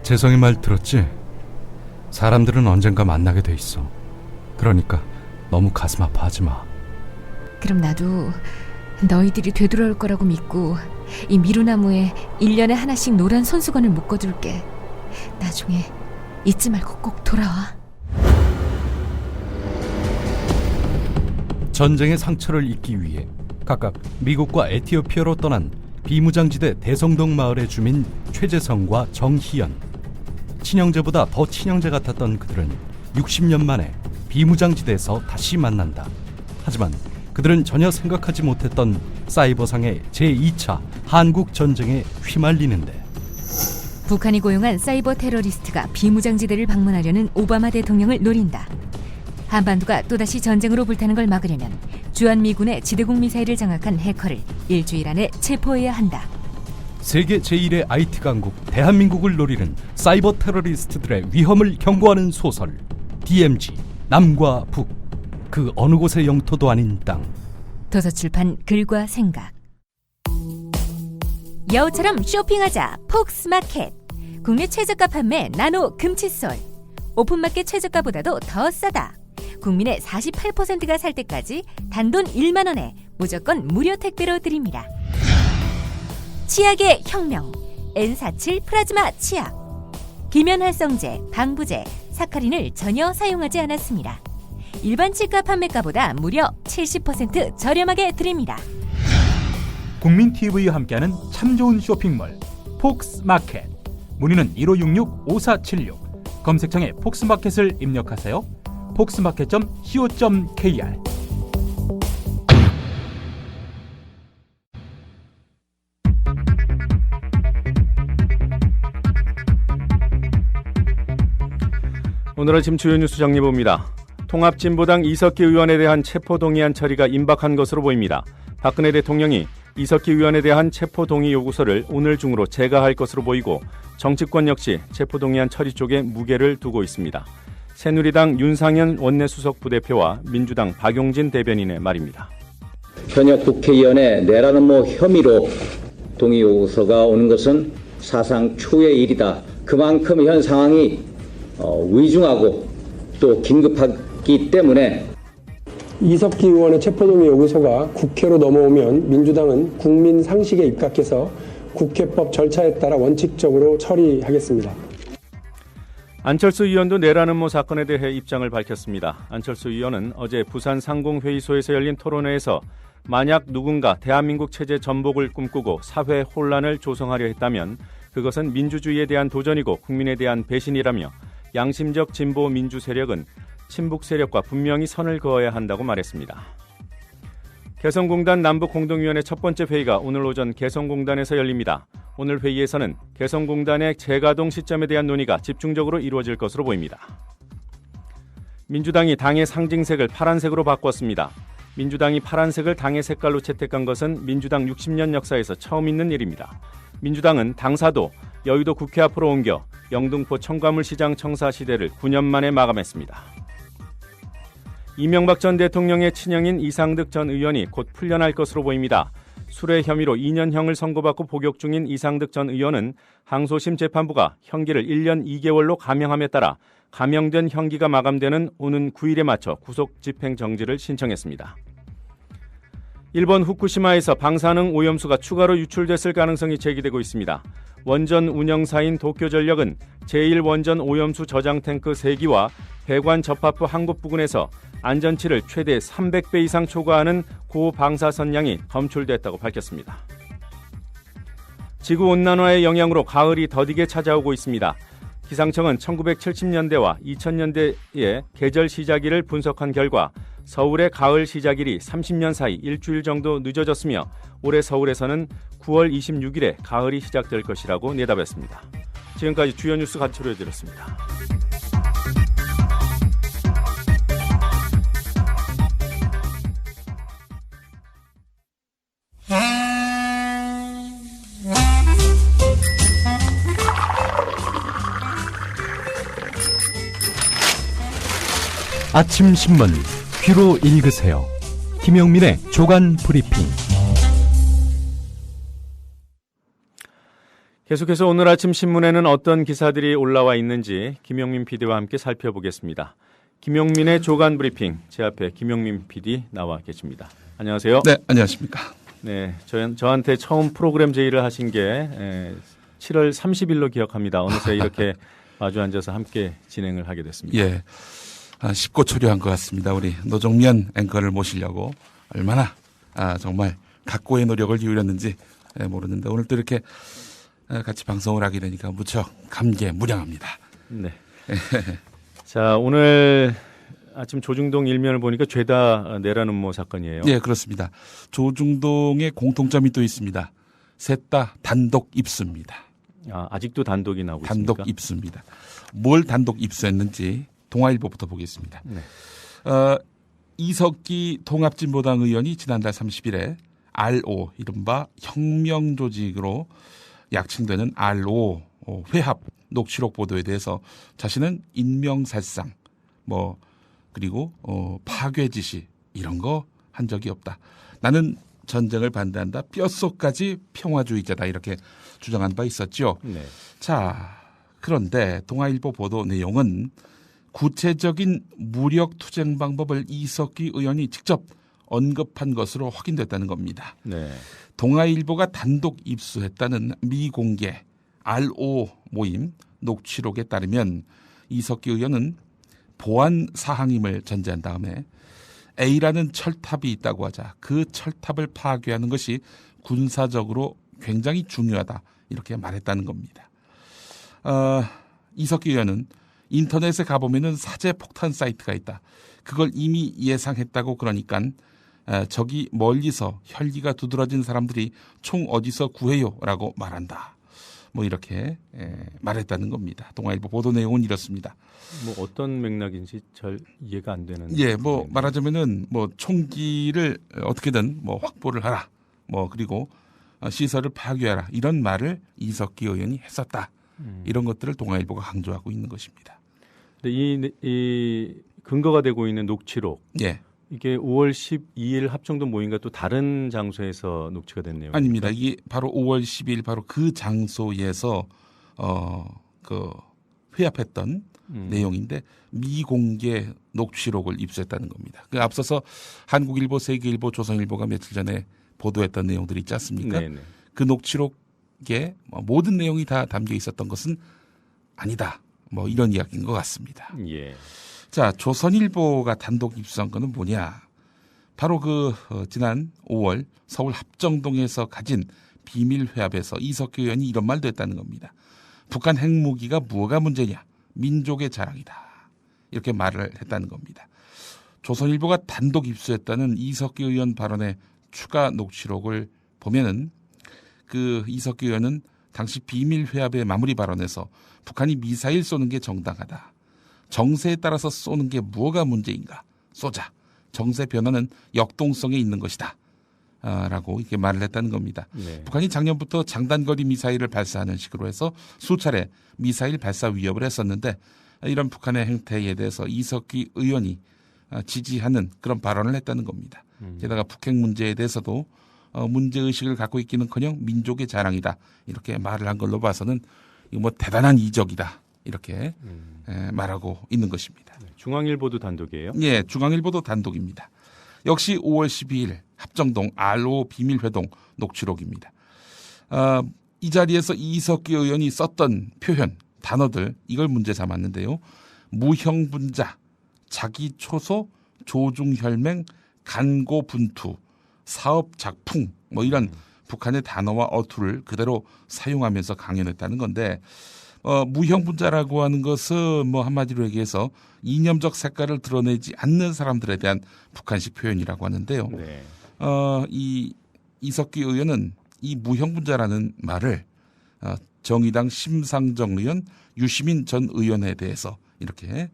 재성이 말 들었지? 사람들은 언젠가 만나게 돼 있어. 그러니까 너무 가슴 아파하지 마. 그럼 나도 너희들이 되돌아올 거라고 믿고 이 미루나무에 1년에 하나씩 노란 손수건을 묶어둘게. 나중에 잊지 말고 꼭 돌아와. 전쟁의 상처를 잊기 위해 각각 미국과 에티오피아로 떠난 비무장지대 대성동 마을의 주민 최재성과 정희연. 친형제보다 더 친형제 같았던 그들은 60년 만에 비무장지대에서 다시 만난다. 하지만 그들은 전혀 생각하지 못했던 사이버상의 제2차 한국전쟁에 휘말리는데, 북한이 고용한 사이버 테러리스트가 비무장지대를 방문하려는 오바마 대통령을 노린다. 한반도가 또다시 전쟁으로 불타는 걸 막으려면 주한미군의 지대공 미사일을 장악한 해커를 일주일 안에 체포해야 한다. 세계 제1의 IT 강국 대한민국을 노리는 사이버 테러리스트들의 위험을 경고하는 소설 DMZ 남과 북, 그 어느 곳의 영토도 아닌 땅. 도서출판 글과 생각. 여우처럼 쇼핑하자 폭스마켓. 국내 최저가 판매 나노 금칫솔. 오픈마켓 최저가보다도 더 싸다. 국민의 48%가 살 때까지 단돈 1만 원에 무조건 무료 택배로 드립니다. 치약의 혁명 N47 플라즈마 치약. 기면활성제, 방부제, 사카린을 전혀 사용하지 않았습니다. 일반 치과 판매가보다 무려 70% 저렴하게 드립니다. 국민TV와 함께하는 참 좋은 쇼핑몰 폭스마켓. 문의는 1566-5476. 검색창에 폭스마켓을 입력하세요. 폭스마켓.co.kr. 오늘 아침 주요 뉴스 정리봅니다. 통합진보당 이석기 의원에 대한 체포동의안 처리가 임박한 것으로 보입니다. 박근혜 대통령이 이석기 의원에 대한 체포동의 요구서를 오늘 중으로 제거할 것으로 보이고, 정치권 역시 체포동의안 처리 쪽에 무게를 두고 있습니다. 새누리당 윤상현 원내수석 부대표와 민주당 박용진 대변인의 말입니다. 현역 국회의원의 내라는 혐의로 동의 요구서가 오는 것은 사상 초유의 일이다. 그만큼 현 상황이 위중하고 또 긴급하기 때문에 이석기 의원의 체포동의 요구서가 국회로 넘어오면 민주당은 국민 상식에 입각해서 국회법 절차에 따라 원칙적으로 처리하겠습니다. 안철수 의원도 내라는 사건에 대해 입장을 밝혔습니다. 안철수 의원은 어제 부산 상공회의소에서 열린 토론회에서 만약 누군가 대한민국 체제 전복을 꿈꾸고 사회 혼란을 조성하려 했다면 그것은 민주주의에 대한 도전이고 국민에 대한 배신이라며, 양심적 진보 민주 세력은 친북 세력과 분명히 선을 그어야 한다고 말했습니다. 개성공단 남북공동위원회 첫 번째 회의가 오늘 오전 개성공단에서 열립니다. 오늘 회의에서는 개성공단의 재가동 시점에 대한 논의가 집중적으로 이루어질 것으로 보입니다. 민주당이 당의 상징색을 파란색으로 바꿨습니다. 민주당이 파란색을 당의 색깔로 채택한 것은 민주당 60년 역사에서 처음 있는 일입니다. 민주당은 당사도 여의도 국회 앞으로 옮겨 영등포 청과물시장 청사 시대를 9년 만에 마감했습니다. 이명박 전 대통령의 친형인 이상득 전 의원이 곧 풀려날 것으로 보입니다. 술해 혐의로 2년형을 선고받고 복역 중인 이상득 전 의원은 항소심 재판부가 형기를 1년 2개월로 감형함에 따라 감형된 형기가 마감되는 오는 9일에 맞춰 구속 집행 정지를 신청했습니다. 일본 후쿠시마에서 방사능 오염수가 추가로 유출됐을 가능성이 제기되고 있습니다. 원전 운영사인 도쿄전력은 제1원전 오염수 저장 탱크 3기와 배관 접합부 한 곳 부근에서 안전치를 최대 300배 이상 초과하는 고방사선량이 검출됐다고 밝혔습니다. 지구온난화의 영향으로 가을이 더디게 찾아오고 있습니다. 기상청은 1970년대와 2000년대의 계절 시작일을 분석한 결과 서울의 가을 시작일이 30년 사이 일주일 정도 늦어졌으며, 올해 서울에서는 9월 26일에 가을이 시작될 것이라고 내다봤습니다. 지금까지 주요 뉴스 간추려드렸습니다. 아침 신문 귀로 읽으세요. 김영민의 조간 브리핑. 계속해서 오늘 아침 신문에는 어떤 기사들이 올라와 있는지 김용민 PD와 함께 살펴보겠습니다. 김용민의 조간 브리핑, 제 앞에 김용민 PD 나와 계십니다. 안녕하세요. 네, 안녕하십니까. 네, 저한테 처음 프로그램 제의를 하신 게 7월 30일로 기억합니다. 어느새 이렇게 마주 앉아서 함께 진행을 하게 됐습니다. 예, 쉽고 초려한 것 같습니다. 우리 노종면 앵커를 모시려고 얼마나 정말 각고의 노력을 기울였는지 모르는데 오늘 또 이렇게 같이 방송을 하게 되니까 무척 감개무량합니다. 네. 자, 오늘 아침 조중동 일면을 보니까 죄다 내란 음모 사건이에요. 네, 그렇습니다. 조중동의 공통점이 또 있습니다. 셋 다 단독 입수입니다. 아직도 단독이 나오고 있습니까? 단독 입수입니다. 뭘 단독 입수했는지 동아일보부터 보겠습니다. 네. 이석기 통합진보당 의원이 지난달 30일에 RO, 이른바 혁명조직으로 약칭되는 RO 회합 녹취록 보도에 대해서 자신은 인명살상 그리고 파괴 지시 이런 거 한 적이 없다. 나는 전쟁을 반대한다. 뼛속까지 평화주의자다. 이렇게 주장한 바 있었죠. 네. 자, 그런데 동아일보 보도 내용은 구체적인 무력 투쟁 방법을 이석기 의원이 직접 언급한 것으로 확인됐다는 겁니다. 네. 동아일보가 단독 입수했다는 미공개 RO 모임 녹취록에 따르면 이석기 의원은 보안 사항임을 전제한 다음에 A라는 철탑이 있다고 하자 그 철탑을 파괴하는 것이 군사적으로 굉장히 중요하다 이렇게 말했다는 겁니다. 이석기 의원은 인터넷에 가보면은 사제 폭탄 사이트가 있다. 그걸 이미 예상했다고 그러니까 저기 멀리서 혈기가 두드러진 사람들이 총 어디서 구해요라고 말한다. 이렇게 말했다는 겁니다. 동아일보 보도 내용은 이렇습니다. 어떤 맥락인지 잘 이해가 안 되는. 예, 말하자면은 총기를 어떻게든 확보를 하라. 그리고 시설을 파괴하라. 이런 말을 이석기 의원이 했었다. 이런 것들을 동아일보가 강조하고 있는 것입니다. 근데 이 근거가 되고 있는 녹취록. 예. 이게 5월 12일 합정동 모임과 또 다른 장소에서 녹취가 된 내용입니까? 아닙니다. 이게 바로 5월 12일 바로 그 장소에서 회합했던 내용인데 미공개 녹취록을 입수했다는 겁니다. 그 앞서서 한국일보, 세계일보, 조선일보가 며칠 전에 보도했던 내용들이 있지 않습니까? 네네. 그 녹취록에 모든 내용이 다 담겨 있었던 것은 아니다. 이런 이야기인 것 같습니다. 예. 자, 조선일보가 단독 입수한 거는 뭐냐? 바로 지난 5월 서울 합정동에서 가진 비밀 회합에서 이석기 의원이 이런 말도 했다는 겁니다. 북한 핵무기가 뭐가 문제냐? 민족의 자랑이다. 이렇게 말을 했다는 겁니다. 조선일보가 단독 입수했다는 이석기 의원 발언의 추가 녹취록을 보면은 이석기 의원은 당시 비밀 회합의 마무리 발언에서 북한이 미사일 쏘는 게 정당하다. 정세에 따라서 쏘는 게 뭐가 문제인가? 쏘자. 정세 변화는 역동성에 있는 것이다. 라고 이렇게 말을 했다는 겁니다. 네. 북한이 작년부터 장단거리 미사일을 발사하는 식으로 해서 수차례 미사일 발사 위협을 했었는데 이런 북한의 행태에 대해서 이석기 의원이 지지하는 그런 발언을 했다는 겁니다. 게다가 북핵 문제에 대해서도 문제의식을 갖고 있기는커녕 민족의 자랑이다. 이렇게 말을 한 걸로 봐서는 이거 대단한 이적이다. 이렇게 말하고 있는 것입니다. 중앙일보도 단독이에요? 예, 중앙일보도 단독입니다. 역시 5월 12일 합정동 RO 비밀회동 녹취록입니다. 이 자리에서 이석기 의원이 썼던 표현, 단어들 이걸 문제 삼았는데요. 무형분자, 자기초소, 조중혈맹, 간고분투, 사업작풍 이런 북한의 단어와 어투를 그대로 사용하면서 강연했다는 건데 무형분자라고 하는 것은 한마디로 얘기해서 이념적 색깔을 드러내지 않는 사람들에 대한 북한식 표현이라고 하는데요. 네. 이 이석기 의원은 이 무형분자라는 말을 정의당 심상정 의원, 유시민 전 의원에 대해서 이렇게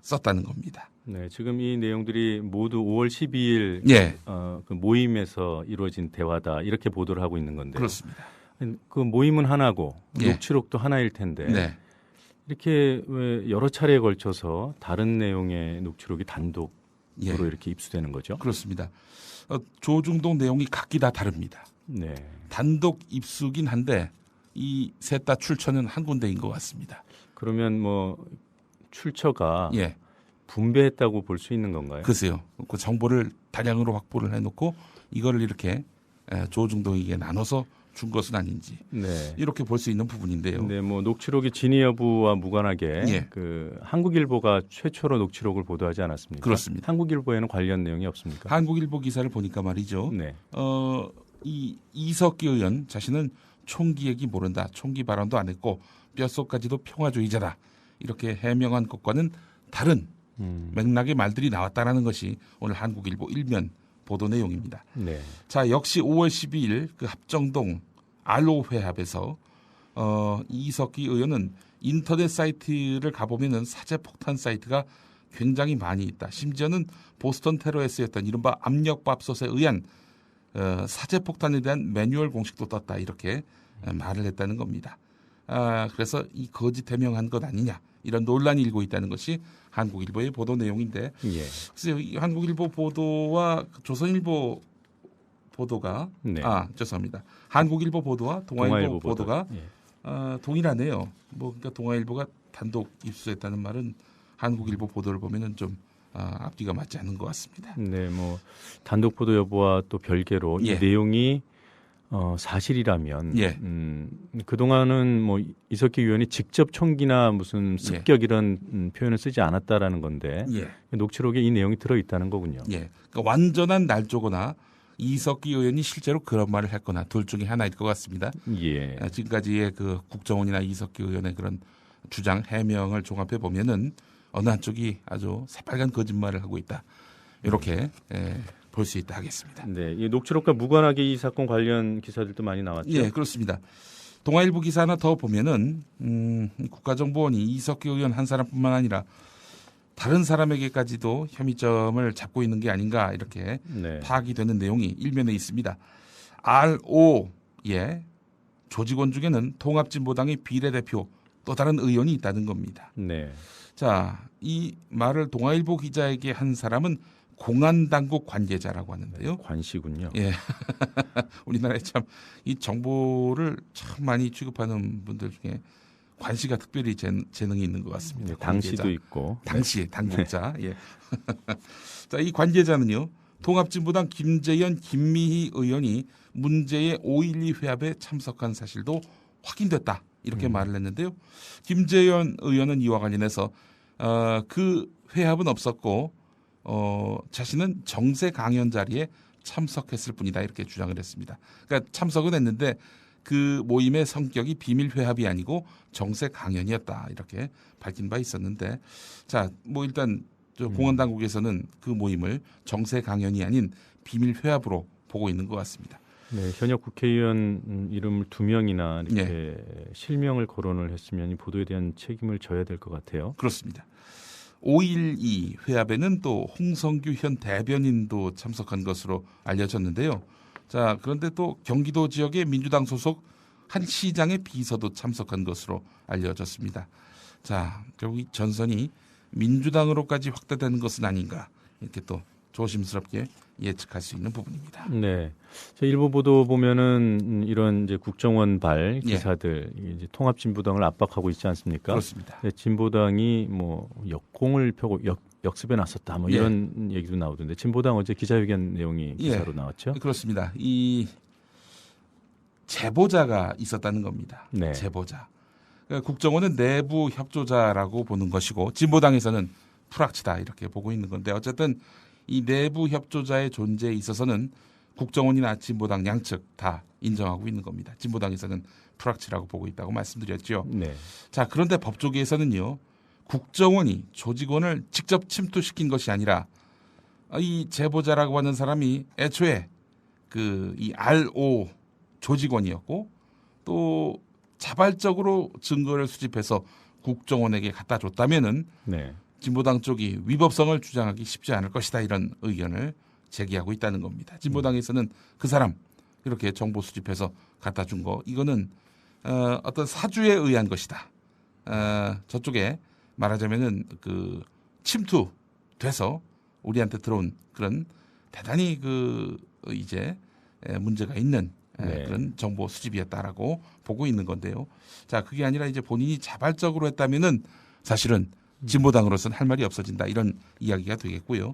썼다는 겁니다. 네, 지금 이 내용들이 모두 5월 12일 예. 그 모임에서 이루어진 대화다 이렇게 보도를 하고 있는 건데요. 그렇습니다. 그 모임은 하나고 예. 녹취록도 하나일 텐데 네. 이렇게 왜 여러 차례에 걸쳐서 다른 내용의 녹취록이 단독으로 예. 이렇게 입수되는 거죠? 그렇습니다. 조중동 내용이 각기 다 다릅니다. 네. 단독 입수긴 한데 이 셋 다 출처는 한 군데인 것 같습니다. 그러면 뭐 출처가 예, 분배했다고 볼 수 있는 건가요? 글쎄요. 그 정보를 다량으로 확보를 해놓고 이거를 이렇게 조중동에게 나눠서 준 것은 아닌지 네. 이렇게 볼 수 있는 부분인데요. 네, 뭐 녹취록이 진위 여부와 무관하게 예. 그 한국일보가 최초로 녹취록을 보도하지 않았습니까? 그렇습니다. 한국일보에는 관련 내용이 없습니까? 한국일보 기사를 보니까 말이죠. 네. 이 이석기 의원 자신은 총기 얘기 모른다. 총기 발언도 안 했고 뼛속까지도 평화주의자다. 이렇게 해명한 것과는 다른 맥락의 말들이 나왔다라는 것이 오늘 한국일보 일면 보도 내용입니다. 네. 자, 역시 5월 12일 그 합정동 알로 회합에서 이석기 의원은 인터넷 사이트를 가보면은 사제 폭탄 사이트가 굉장히 많이 있다. 심지어는 보스턴 테러에 쓰였던 이른바 압력밥솥에 의한 사제 폭탄에 대한 매뉴얼 공식도 떴다. 이렇게 말을 했다는 겁니다. 그래서 이 거짓 해명한 것 아니냐. 이런 논란이 일고 있다는 것이 한국일보의 보도 내용인데 예. 글쎄요, 이 한국일보 보도와 조선일보 보도가 네. 죄송합니다. 한국일보 보도와 동아일보 보도가 예. 동일하네요. 뭐 그러니까 동아일보가 단독 입수했다는 말은 한국일보 보도를 보면은 좀 앞뒤가 맞지 않는 것 같습니다. 네, 뭐 단독 보도 여부와 또 별개로 예. 이 내용이 사실이라면 예. 그동안은 뭐 이석기 의원이 직접 총기나 무슨 습격 이런 표현을 쓰지 않았다라는 건데 예. 녹취록에 이 내용이 들어 있다는 거군요. 예. 그러니까 완전한 날조거나 이석기 의원이 실제로 그런 말을 했거나 둘 중에 하나일 것 같습니다. 예. 지금까지의 그 국정원이나 이석기 의원의 그런 주장 해명을 종합해 보면은 어느 한쪽이 아주 새빨간 거짓말을 하고 있다. 이렇게 볼 수 있다 하겠습니다. 네, 이 녹취록과 무관하게 이 사건 관련 기사들도 많이 나왔죠. 예, 그렇습니다. 동아일보 기사 하나 더 보면은 국가정보원이 이석기 의원 한 사람뿐만 아니라 다른 사람에게까지도 혐의점을 잡고 있는 게 아닌가 이렇게 네. 파악이 되는 내용이 일면에 있습니다. RO의 조직원 중에는 통합진보당의 비례대표 또 다른 의원이 있다는 겁니다. 네. 자, 이 말을 동아일보 기자에게 한 사람은 공안당국 관계자라고 하는데요. 관시군요. 예. 우리나라에 참 이 정보를 참 많이 취급하는 분들 중에 관시가 특별히 재능이 있는 것 같습니다. 네, 당시도 관계자. 있고. 당시 당국자. 예. 자, 이 관계자는요. 통합진보당 김재현, 김미희 의원이 문제의 5.12 회합에 참석한 사실도 확인됐다. 이렇게 말을 했는데요. 김재현 의원은 이와 관련해서 그 회합은 없었고 자신은 정세 강연 자리에 참석했을 뿐이다. 이렇게 주장을 했습니다. 그러니까 참석은 했는데 그 모임의 성격이 비밀 회합이 아니고 정세 강연이었다. 이렇게 밝힌 바 있었는데 자, 뭐 일단 공안 당국에서는 그 모임을 정세 강연이 아닌 비밀 회합으로 보고 있는 것 같습니다. 네, 현역 국회의원 이름을 2명이나 이렇게 예. 실명을 거론을 했으면 이 보도에 대한 책임을 져야 될 것 같아요. 그렇습니다. 5.12 회합에는 또 홍성규 현 대변인도 참석한 것으로 알려졌는데요. 자, 그런데 또 경기도 지역의 민주당 소속 한 시장의 비서도 참석한 것으로 알려졌습니다. 자, 결국 이 전선이 민주당으로까지 확대되는 것은 아닌가 이렇게 또 조심스럽게 예측할 수 있는 부분입니다. 네, 일부 보도 보면은 이런 이제 국정원발 예. 기사들 이제 통합진보당을 압박하고 있지 않습니까? 그렇습니다. 네, 진보당이 뭐 역공을 펴고 역습에 나섰다 뭐 예. 이런 얘기도 나오던데 진보당 어제 기자회견 내용이 기사로 나왔죠? 그렇습니다. 이 제보자가 있었다는 겁니다. 네. 제보자. 그러니까 국정원은 내부 협조자라고 보는 것이고 진보당에서는 프락치다 이렇게 보고 있는 건데 어쨌든 이 내부 협조자의 존재에 있어서는 국정원이나 진보당 양측 다 인정하고 있는 겁니다. 진보당에서는 프락치라고 보고 있다고 말씀드렸죠. 네. 자, 그런데 법조계에서는요. 국정원이 조직원을 직접 침투시킨 것이 아니라 이 제보자라고 하는 사람이 애초에 이 RO 조직원이었고 또 자발적으로 증거를 수집해서 국정원에게 갖다 줬다면은 네. 진보당 쪽이 위법성을 주장하기 쉽지 않을 것이다 이런 의견을 제기하고 있다는 겁니다. 진보당에서는 그 사람 이렇게 정보 수집해서 갖다 준 거 이거는 어떤 사주에 의한 것이다. 저쪽에 말하자면은 그 침투돼서 우리한테 들어온 그런 대단히 이제 문제가 있는 그런 정보 수집이었다라고 보고 있는 건데요. 자, 그게 아니라 이제 본인이 자발적으로 했다면은 사실은 진보당으로서는 할 말이 없어진다 이런 이야기가 되겠고요.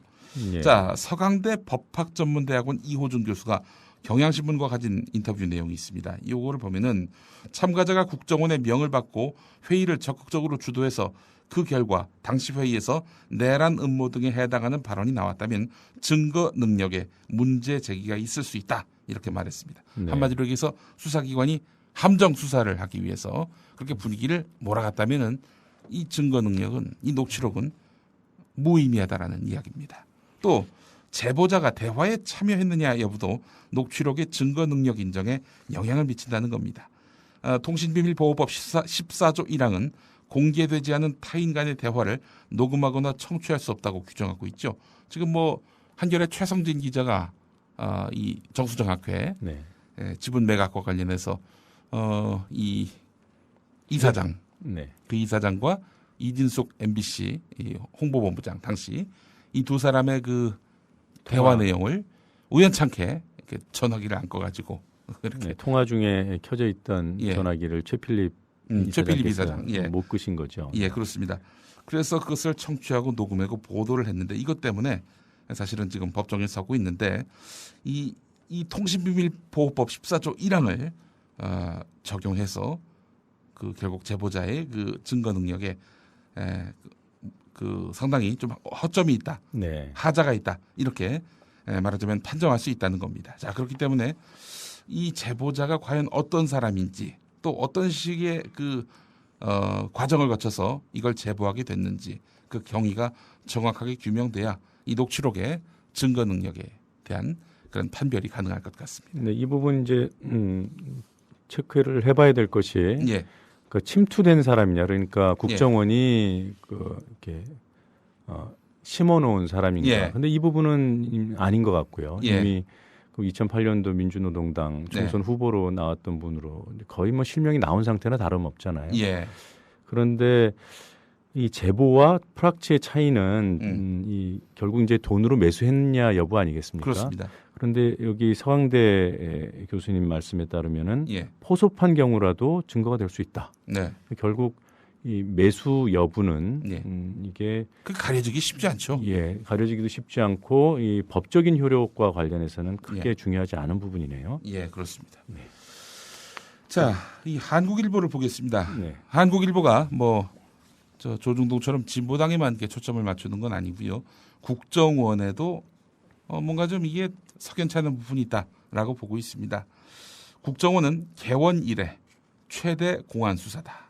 예. 자, 서강대 법학전문대학원 이호준 교수가 경향신문과 가진 인터뷰 내용이 있습니다. 이거를 보면은 참가자가 국정원의 명을 받고 회의를 적극적으로 주도해서 그 결과 당시 회의에서 내란 음모 등에 해당하는 발언이 나왔다면 증거 능력에 문제 제기가 있을 수 있다 이렇게 말했습니다. 네. 한마디로 얘기해서 수사기관이 함정 수사를 하기 위해서 그렇게 분위기를 몰아갔다면은 이 증거 능력은 이 녹취록은 무의미하다라는 이야기입니다. 또 제보자가 대화에 참여했느냐 여부도 녹취록의 증거 능력 인정에 영향을 미친다는 겁니다. 통신비밀보호법 14조 1항은 공개되지 않은 타인 간의 대화를 녹음하거나 청취할 수 없다고 규정하고 있죠. 지금 뭐 한겨레 최성진 기자가 이 정수정학회 네. 지분 매각과 관련해서 이 이사장 네. 그 이사장과 이진숙 MBC 이 홍보본부장 당시 이 두 사람의 그 대화 내용을 우연찮게 이렇게 전화기를 안 꺼가지고 이렇게 네, 통화 중에 켜져 있던 예. 전화기를 최필립 최필립 이사장께서 이사장 예. 못 끄신 거죠. 예, 그렇습니다. 그래서 그것을 청취하고 녹음하고 보도를 했는데 이것 때문에 사실은 지금 법정에 서고 있는데 이 통신비밀보호법 14조 1항을 적용해서 그 결국 제보자의 그 증거 능력에 그 상당히 좀 허점이 있다, 네. 하자가 있다 이렇게 말하자면 판정할 수 있다는 겁니다. 자, 그렇기 때문에 이 제보자가 과연 어떤 사람인지 또 어떤 식의 그 과정을 거쳐서 이걸 제보하게 됐는지 그 경위가 정확하게 규명돼야 이 녹취록의 증거 능력에 대한 그런 판별이 가능할 것 같습니다. 네, 이 부분 이제 체크를 해봐야 될 것이 예, 그 침투된 사람이냐, 그러니까 국정원이 그 이렇게 심어놓은 사람인가. 예. 근데 이 부분은 아닌 것 같고요. 예. 이미 그 2008년도 민주노동당 총선 후보로 나왔던 분으로 거의 뭐 실명이 나온 상태나 다름없잖아요. 예, 그런데 이 제보와 프락치의 차이는 이 결국 이제 돈으로 매수했냐 여부 아니겠습니까? 그렇습니다. 그런데 여기 서강대 교수님 말씀에 따르면은 예, 포섭한 경우라도 증거가 될 수 있다. 네, 결국 이 매수 여부는 예. 이게 그 가려지기 쉽지 않죠. 가려지기도 쉽지 않고 이 법적인 효력과 관련해서는 크게 예. 중요하지 않은 부분이네요. 예, 그렇습니다. 자, 이 한국일보를 보겠습니다. 네. 한국일보가 뭐 저 조중동처럼 진보당에만 이렇게 초점을 맞추는 건 아니고요. 국정원에도 뭔가 좀 이게 석연찮은 부분이 있다라고 보고 있습니다. 국정원은 개원 이래 최대 공안 수사다.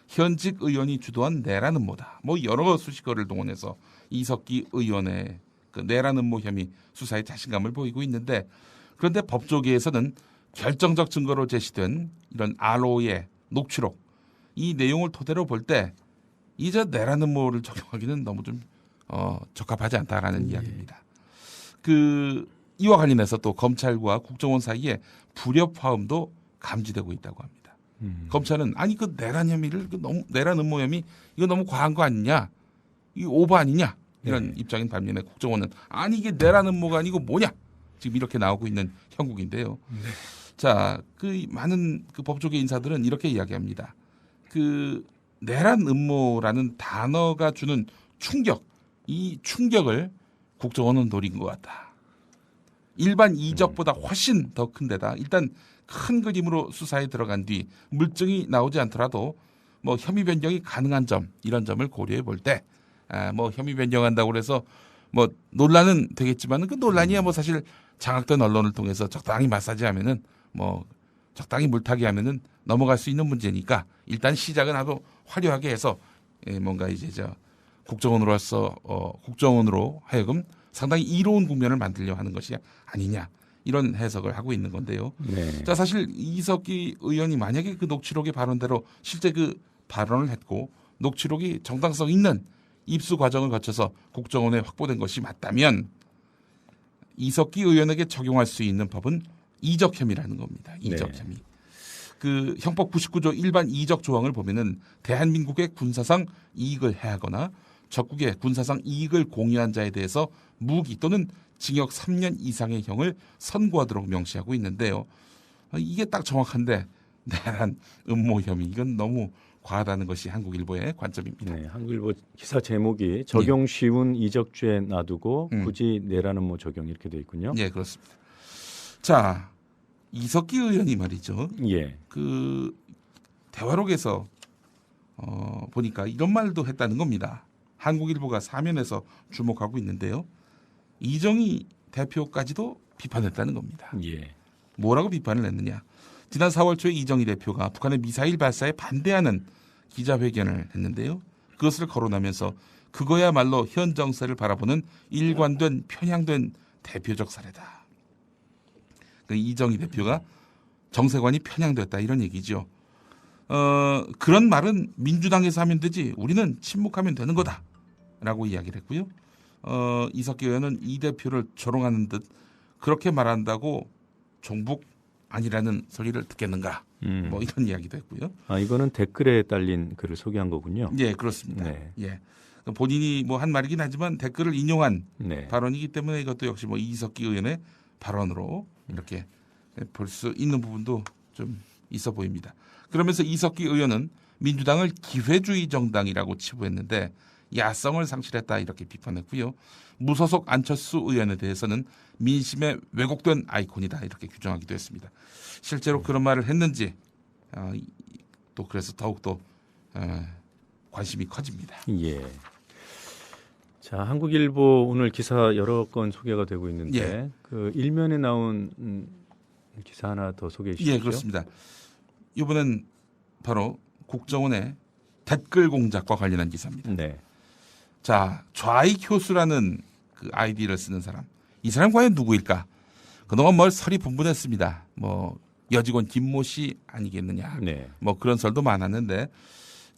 현직 의원이 주도한 내란 음모다. 뭐 여러 수식어를 동원해서 이석기 의원의 그 내란 음모 혐의 수사에 자신감을 보이고 있는데 그런데 법조계에서는 결정적 증거로 제시된 이런 RO의 녹취록 이 내용을 토대로 볼 때 이제 내란 음모를 적용하기는 너무 좀 적합하지 않다라는 이야기입니다. 그 이와 관련해서 또 검찰과 국정원 사이에 불협화음도 감지되고 있다고 합니다. 검찰은 아니 그 내란 혐의를 너무 내란 음모 혐의 이거 너무 과한 거 아니냐, 이 오버 아니냐 이런 입장인 반면에 국정원은 아니 이게 내란 음모가 아니고 뭐냐 지금 이렇게 나오고 있는 형국인데요. 자, 그 많은 그 법조계 인사들은 이렇게 이야기합니다. 그 내란 음모라는 단어가 주는 충격, 이 충격을 국정원은 노린 것 같다. 일반 이적보다 훨씬 더 큰 데다 일단 큰 그림으로 수사에 들어간 뒤 물증이 나오지 않더라도 뭐 혐의 변경이 가능한 점 이런 점을 고려해 볼 때 뭐 혐의 변경한다고 그래서 뭐 논란은 되겠지만 그 논란이야 뭐 사실 장악된 언론을 통해서 적당히 마사지하면은 뭐 적당히 물타기 하면은 넘어갈 수 있는 문제니까 일단 시작은 아주 화려하게 해서 뭔가 이제 저 국정원으로서 국정원으로 하여금 상당히 이로운 국면을 만들려 하는 것이 아니냐 이런 해석을 하고 있는 건데요. 네. 자, 사실 이석기 의원이 만약에 그 녹취록의 발언대로 실제 그 발언을 했고 녹취록이 정당성 있는 입수 과정을 거쳐서 국정원에 확보된 것이 맞다면 이석기 의원에게 적용할 수 있는 법은 이적 혐의라는 겁니다. 이적 네. 혐의. 그 형법 99조 일반 이적 조항을 보면은 대한민국의 군사상 이익을 해하거나 적국의 군사상 이익을 공유한 자에 대해서 무기 또는 징역 3년 이상의 형을 선고하도록 명시하고 있는데요. 이게 딱 정확한데 내란 음모 혐의 이건 너무 과하다는 것이 한국일보의 관점입니다. 네, 한국일보 기사 제목이 적용 쉬운 이적죄 놔두고 굳이 내라는 뭐 적용 이렇게 돼 있군요. 예, 그렇습니다. 자, 이석기 의원이 말이죠. 예. 그 대화록에서 보니까 이런 말도 했다는 겁니다. 한국일보가 사면에서 주목하고 있는데요. 이정희 대표까지도 비판했다는 겁니다. 예. 뭐라고 비판을 했느냐. 지난 4월 초에 이정희 대표가 북한의 미사일 발사에 반대하는 기자회견을 했는데요. 그것을 거론하면서 그거야말로 현 정세를 바라보는 일관된 편향된 대표적 사례다. 이정희 대표가 정세관이 편향됐다 이런 얘기죠. 그런 말은 민주당에서 하면 되지 우리는 침묵하면 되는 거다라고 이야기를 했고요. 이석기 의원은 이 대표를 조롱하는 듯 그렇게 말한다고 종북 아니라는 소리를 듣겠는가 뭐 이런 이야기도 했고요. 아, 이거는 댓글에 딸린 글을 소개한 거군요. 예, 그렇습니다. 네. 예. 본인이 뭐 한 말이긴 하지만 댓글을 인용한 네. 발언이기 때문에 이것도 역시 뭐 이석기 의원의 발언으로 이렇게 볼 수 있는 부분도 좀 있어 보입니다. 그러면서 이석기 의원은 민주당을 기회주의 정당이라고 치부했는데 야성을 상실했다 이렇게 비판했고요. 무소속 안철수 의원에 대해서는 민심의 왜곡된 아이콘이다 이렇게 규정하기도 했습니다. 실제로 그런 말을 했는지 또 그래서 더욱더 관심이 커집니다. 예. 자, 한국일보 오늘 기사 여러 건 소개가 되고 있는데 예. 그 일면에 나온 기사 하나 더 소개해 주시죠. 예, 그렇습니다. 이번엔 바로 국정원의 댓글 공작과 관련한 기사입니다. 네. 자, 좌익효수라는 그 아이디를 쓰는 사람. 이 사람 과연 누구일까? 그동안 뭘 설이 분분했습니다. 뭐 여직원 김모 씨 아니겠느냐. 네. 뭐 그런 설도 많았는데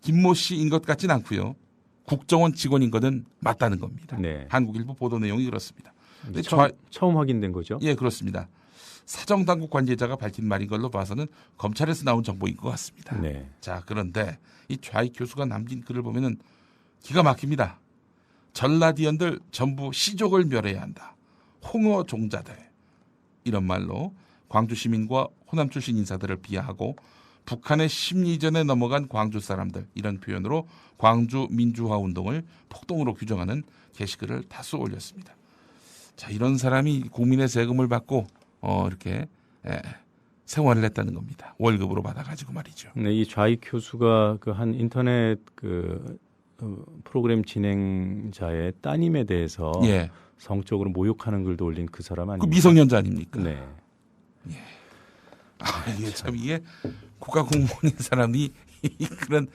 김모 씨인 것 같진 않고요. 국정원 직원인 것은 맞다는 겁니다. 네. 한국일보 보도 내용이 그렇습니다. 근데 처음 확인된 거죠? 예, 그렇습니다. 사정당국 관계자가 밝힌 말인 걸로 봐서는 검찰에서 나온 정보인 것 같습니다. 네. 자, 그런데 이 좌익 교수가 남긴 글을 보면은 기가 막힙니다. 전라디언들 전부 시족을 멸해야 한다. 홍어 종자들 이런 말로 광주 시민과 호남 출신 인사들을 비하하고 북한의 심리전에 넘어간 광주 사람들 이런 표현으로 광주 민주화 운동을 폭동으로 규정하는 게시글을 다수 올렸습니다. 자, 이런 사람이 국민의 세금을 받고 이렇게 생활을 했다는 겁니다. 월급으로 받아가지고 말이죠. 네, 이 좌익 교수가 그 한 인터넷 프로그램 진행자의 따님에 대해서 예, 성적으로 모욕하는 글도 올린 그 사람 그 아닙니까? 미성년자 아닙니까? 네. 이게 참 이게 국가 공무원인 사람이 그런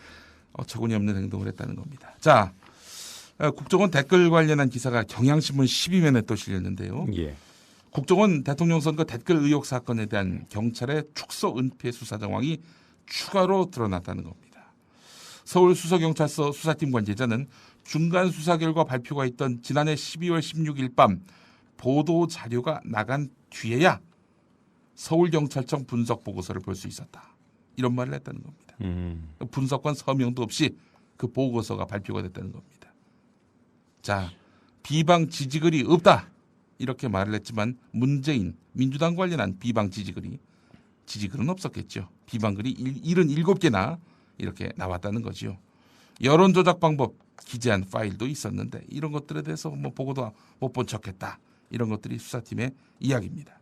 어처구니 없는 행동을 했다는 겁니다. 자, 국정원 댓글 관련한 기사가 경향신문 12면에 또 실렸는데요. 예. 국정원 대통령 선거 댓글 의혹 사건에 대한 경찰의 축소 은폐 수사 정황이 추가로 드러났다는 겁니다. 서울수서경찰서 수사팀 관계자는 중간 수사 결과 발표가 있던 지난해 12월 16일 밤 보도 자료가 나간 뒤에야 서울경찰청 분석 보고서를 볼 수 있었다. 이런 말을 했다는 겁니다. 분석관 서명도 없이 그 보고서가 발표가 됐다는 겁니다. 자, 비방 지지글이 없다. 이렇게 말을 했지만 문재인, 민주당 관련한 비방 지지글은 없었겠죠. 비방글이 77개나 이렇게 나왔다는 거죠. 여론조작 방법 기재한 파일도 있었는데 이런 것들에 대해서 뭐 보고도 못 본 척했다. 이런 것들이 수사팀의 이야기입니다.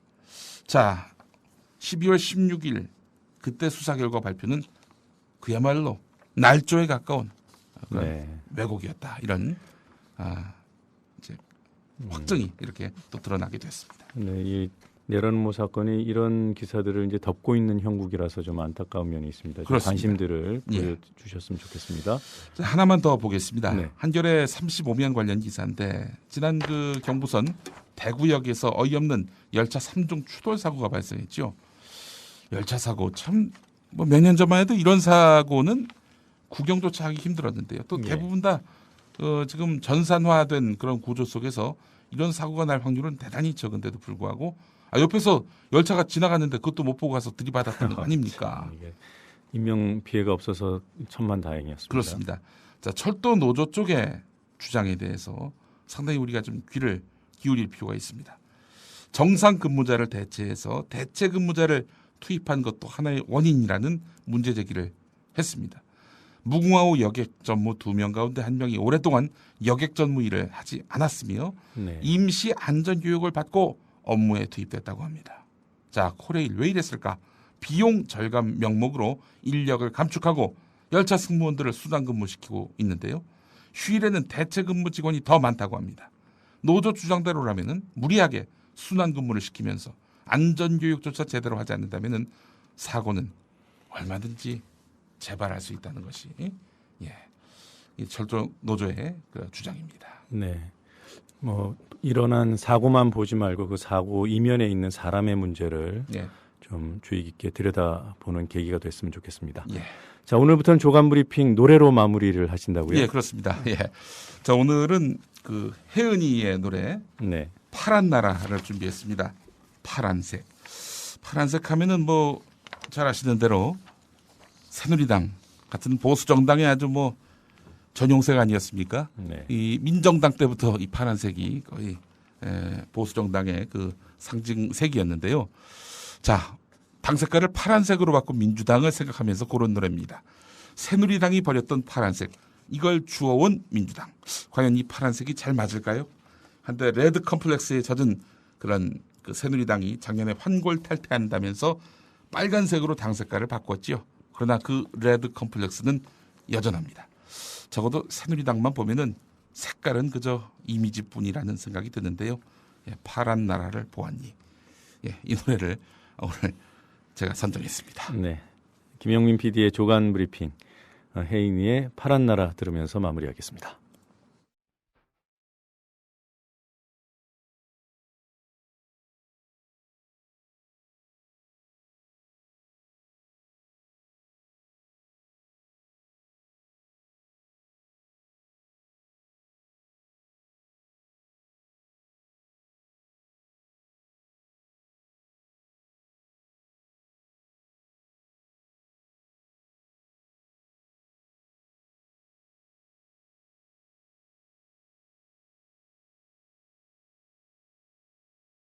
자, 12월 16일 그때 수사 결과 발표는 그야말로 날조에 가까운 네. 왜곡이었다. 이런 이제 확정이 이렇게 또 드러나게 됐습니다. 네, 이 내란음모 사건이 이런 기사들을 이제 덮고 있는 형국이라서 좀 안타까운 면이 있습니다. 좀 그렇습니다. 관심들을 예. 보여주셨으면 좋겠습니다. 자, 하나만 더 보겠습니다. 네. 한겨레 35면 관련 기사인데 지난 그 경부선 대구역에서 어이없는 열차 3중 추돌 사고가 발생했죠. 열차 사고 참 뭐 몇 년 전만 해도 이런 사고는 구경조차 하기 힘들었는데요. 또 예. 대부분 다 지금 전산화된 그런 구조 속에서 이런 사고가 날 확률은 대단히 적은데도 불구하고 옆에서 열차가 지나갔는데 그것도 못 보고 가서 들이받았다는 거 아닙니까? 이게 인명 피해가 없어서 천만다행이었습니다. 그렇습니다. 자, 철도 노조 쪽의 주장에 대해서 상당히 우리가 좀 귀를 기울일 필요가 있습니다. 정상 근무자를 대체해서 대체 근무자를 투입한 것도 하나의 원인이라는 문제 제기를 했습니다. 무궁화호 여객 전무 2명 가운데 1명이 오랫동안 여객 전무 일을 하지 않았으며 네. 임시 안전교육을 받고 업무에 투입됐다고 합니다. 자, 코레일 왜 이랬을까? 비용 절감 명목으로 인력을 감축하고 열차 승무원들을 수당 근무시키고 있는데요. 휴일에는 대체 근무 직원이 더 많다고 합니다. 노조 주장대로라면 무리하게 순환 근무를 시키면서 안전교육조차 제대로 하지 않는다면 사고는 얼마든지 재발할 수 있다는 것이 이 철도 노조의 그 주장입니다. 네. 뭐 일어난 사고만 보지 말고 그 사고 이면에 있는 사람의 문제를 예. 좀 주의 깊게 들여다보는 계기가 됐으면 좋겠습니다. 예. 자, 오늘부터는 조간 브리핑 노래로 마무리를 하신다고요? 예, 그렇습니다. 예. 자, 오늘은 그 혜은이의 노래 네. 파란 나라를 준비했습니다. 파란색. 파란색 하면은 뭐 잘 아시는 대로 새누리당 같은 보수 정당의 아주 뭐 전용색 아니었습니까? 네. 이 민정당 때부터 이 파란색이 거의 보수 정당의 그 상징색이었는데요. 자, 당 색깔을 파란색으로 바꾼 민주당을 생각하면서 고른 노래입니다. 새누리당이 버렸던 파란색, 이걸 주워온 민주당. 과연 이 파란색이 잘 맞을까요? 한때 레드 컴플렉스에 젖은 그런 그 새누리당이 작년에 환골 탈퇴한다면서 빨간색으로 당 색깔을 바꿨지요. 그러나 그 레드 컴플렉스는 여전합니다. 적어도 새누리당만 보면은 색깔은 그저 이미지뿐이라는 생각이 드는데요. 예, 파란 나라를 보았니. 예, 이 노래를 오늘 제가 선정했습니다. 네. 김영민 PD의 조간 브리핑, 혜인이의 파란 나라 들으면서 마무리하겠습니다.